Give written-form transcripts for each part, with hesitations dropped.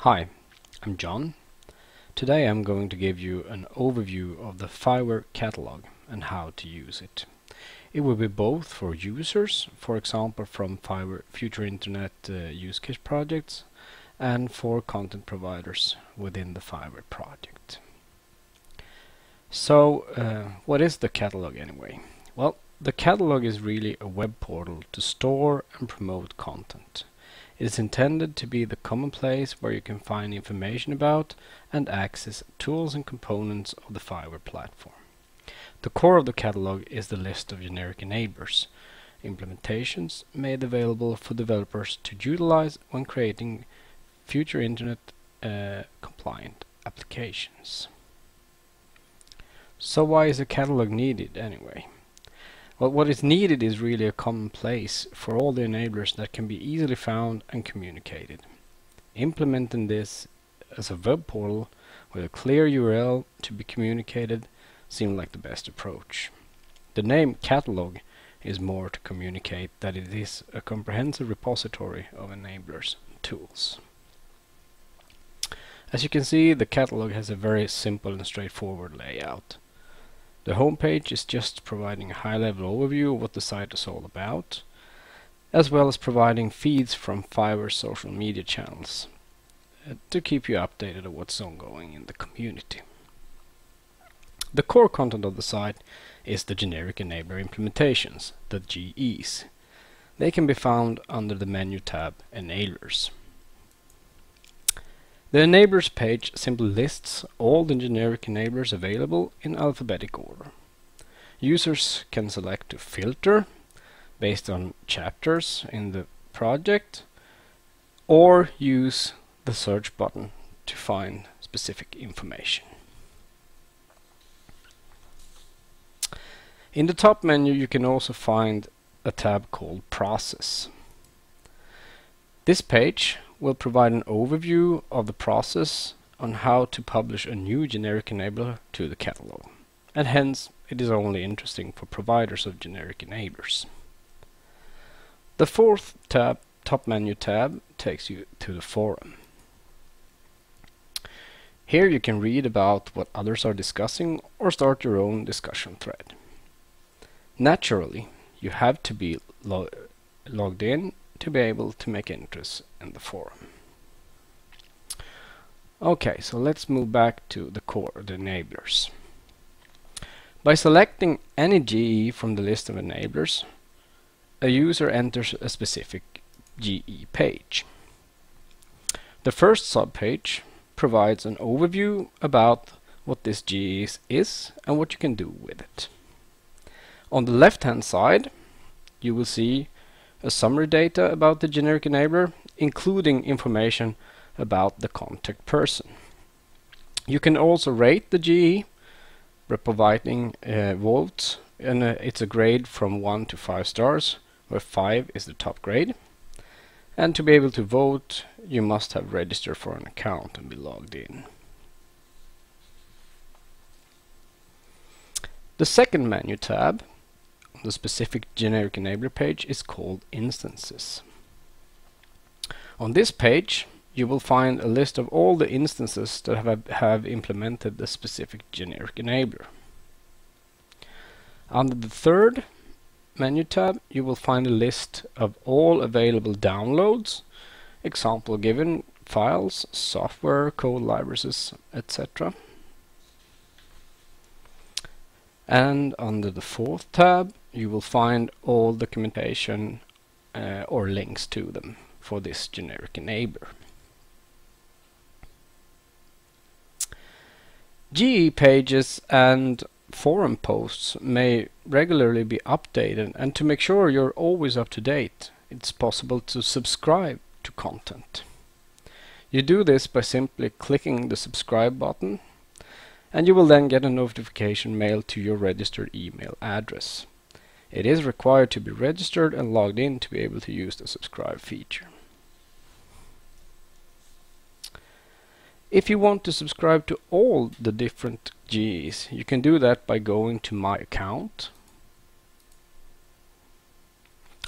Hi, I'm John. Today I'm going to give you an overview of the FI-Ware Catalogue and how to use it. It will be both for users, for example from FI-Ware Future Internet use case projects, and for content providers within the FI-Ware project. So, what is the catalog anyway? Well, the catalog is really a web portal to store and promote content. It is intended to be the common place where you can find information about and access tools and components of the FI-Ware platform. The core of the catalog is the list of generic enablers, implementations made available for developers to utilize when creating future internet compliant applications. So why is a catalog needed anyway? Well, what is needed is really a common place for all the enablers that can be easily found and communicated. Implementing this as a web portal with a clear URL to be communicated seemed like the best approach. The name catalog is more to communicate that it is a comprehensive repository of enablers and tools. As you can see, the catalog has a very simple and straightforward layout. The homepage is just providing a high-level overview of what the site is all about, as well as providing feeds from FI-Ware social media channels to keep you updated on what's ongoing in the community. The core content of the site is the generic enabler implementations, the GEs. They can be found under the menu tab Enablers. The enablers page simply lists all the generic enablers available in alphabetic order. Users can select to filter based on chapters in the project or use the search button to find specific information. In the top menu you can also find a tab called Process. This page will provide an overview of the process on how to publish a new generic enabler to the catalog, and hence it is only interesting for providers of generic enablers. The fourth tab, top menu tab, takes you to the forum. Here you can read about what others are discussing or start your own discussion thread. Naturally, you have to be logged in to be able to make entries in the forum. Okay, so let's move back to the core, the enablers. By selecting any GE from the list of enablers, a user enters a specific GE page. The first subpage provides an overview about what this GE is and what you can do with it. On the left-hand side, you will see a summary data about the generic enabler, including information about the contact person. You can also rate the GE by providing votes, and it's a grade from 1 to 5 stars, where 5 is the top grade. And to be able to vote, you must have registered for an account and be logged in. The second menu tab, the specific generic enabler page, is called Instances. On this page you will find a list of all the instances that have implemented the specific generic enabler. Under the third menu tab you will find a list of all available downloads, example given files, software, code libraries, etc. And under the fourth tab you will find all documentation or links to them for this generic enabler. GE pages and forum posts may regularly be updated, and to make sure you're always up to date, it's possible to subscribe to content. You do this by simply clicking the subscribe button, and you will then get a notification mailed to your registered email address. It is required to be registered and logged in to be able to use the subscribe feature. If you want to subscribe to all the different GEs, you can do that by going to My Account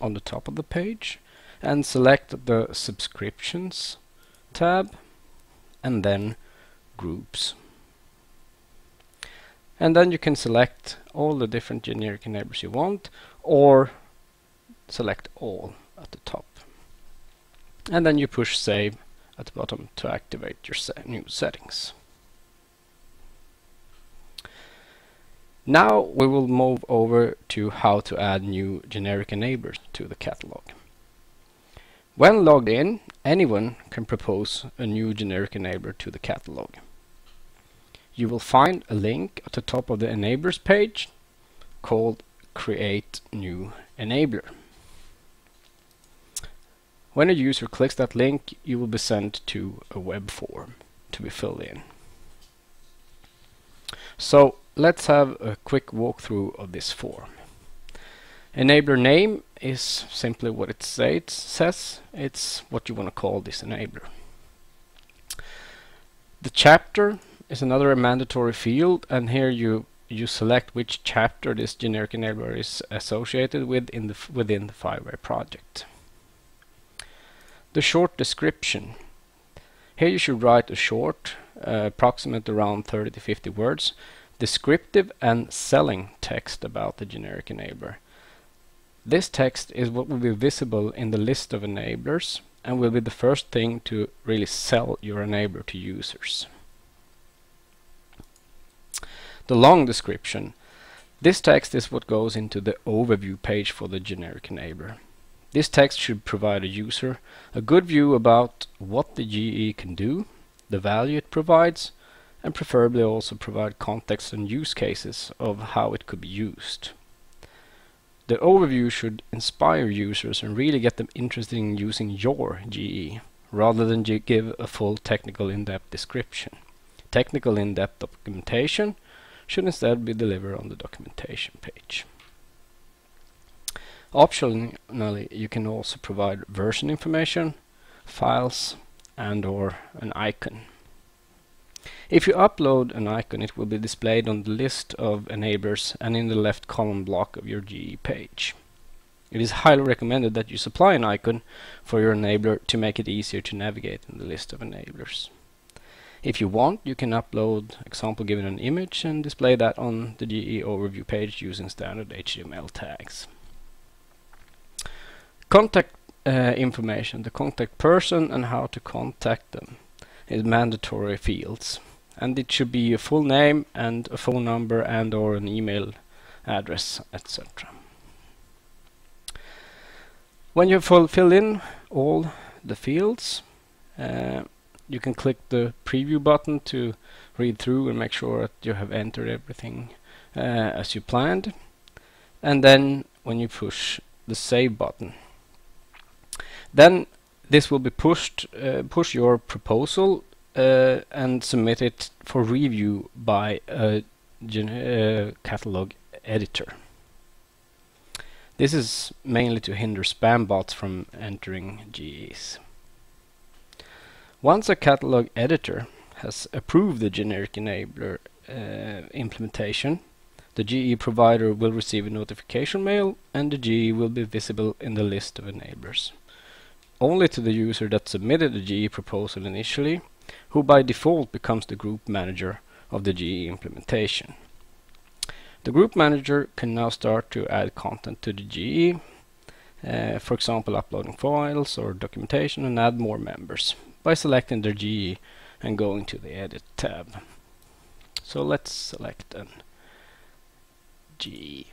on the top of the page and select the Subscriptions tab and then groups. And then you can select all the different generic enablers you want, or select all at the top. And then you push save at the bottom to activate your new settings. Now we will move over to how to add new generic enablers to the catalog. When logged in, anyone can propose a new generic enabler to the catalog. You will find a link at the top of the enablers page called Create New Enabler. When a user clicks that link, you will be sent to a web form to be filled in. So let's have a quick walkthrough of this form. Enabler name is simply what it says. It's what you want to call this enabler. The chapter is another mandatory field, and here you select which chapter this generic enabler is associated with within the FI-Ware project. The short description. Here you should write a short, approximate around 30 to 50 words, descriptive and selling text about the generic enabler. This text is what will be visible in the list of enablers and will be the first thing to really sell your enabler to users. The long description. This text is what goes into the overview page for the generic enabler. This text should provide a user a good view about what the GE can do, the value it provides, and preferably also provide context and use cases of how it could be used. The overview should inspire users and really get them interested in using your GE, rather than give a full technical in-depth description. Technical in-depth documentation should instead be delivered on the documentation page. Optionally, you can also provide version information, files, and/or an icon. If you upload an icon, it will be displayed on the list of enablers and in the left column block of your GE page. It is highly recommended that you supply an icon for your enabler to make it easier to navigate in the list of enablers. If you want, you can upload, example given an image, and display that on the GE overview page using standard HTML tags. Contact information, the contact person and how to contact them is mandatory fields, and it should be a full name and a phone number and/or an email address, etc. When you fill in all the fields, you can click the preview button to read through and make sure that you have entered everything as you planned. And then when you push the save button, then this will be push your proposal and submit it for review by a catalog editor. This is mainly to hinder spam bots from entering GEs. Once a catalog editor has approved the generic enabler implementation, the GE provider will receive a notification mail and the GE will be visible in the list of enablers. Only to the user that submitted the GE proposal initially, who by default becomes the group manager of the GE implementation. The group manager can now start to add content to the GE, for example uploading files or documentation, and add more members by selecting their GE and going to the Edit tab. So let's select an GE.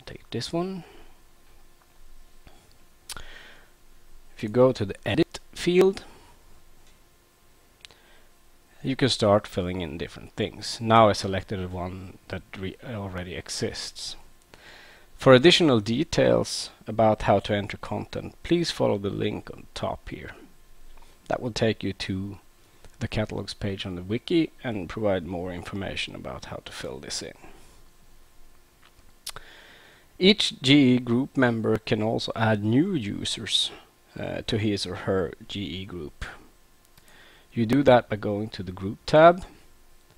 Take this one. If you go to the Edit field, you can start filling in different things. Now I selected one that already exists. For additional details about how to enter content, please follow the link on top here. That will take you to the catalogs page on the wiki and provide more information about how to fill this in. Each GE group member can also add new users to his or her GE group. You do that by going to the Group tab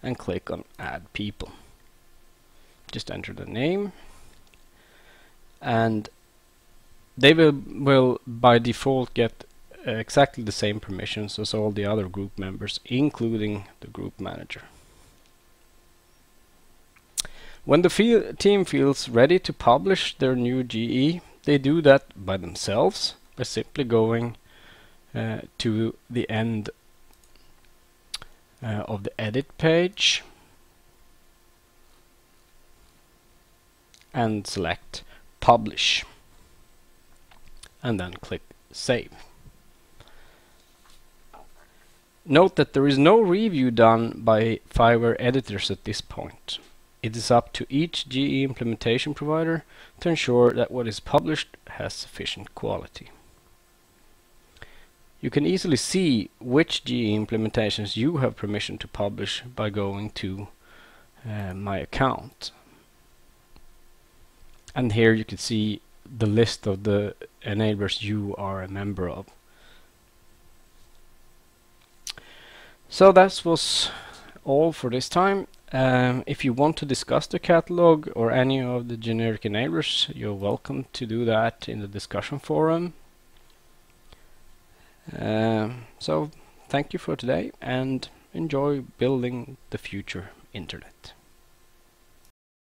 and click on Add People. Just enter the name. and they will by default get exactly the same permissions as all the other group members, including the group manager. When the team feels ready to publish their new GE, they do that by themselves by simply going to the end of the edit page and select publish, and then click save. Note that there is no review done by FI-Ware editors at this point. It is up to each GE implementation provider to ensure that what is published has sufficient quality. You can easily see which GE implementations you have permission to publish by going to My Account. And here you can see the list of the enablers you are a member of. So that was all for this time. If you want to discuss the catalog or any of the generic enablers, you're welcome to do that in the discussion forum. So thank you for today, and enjoy building the future internet.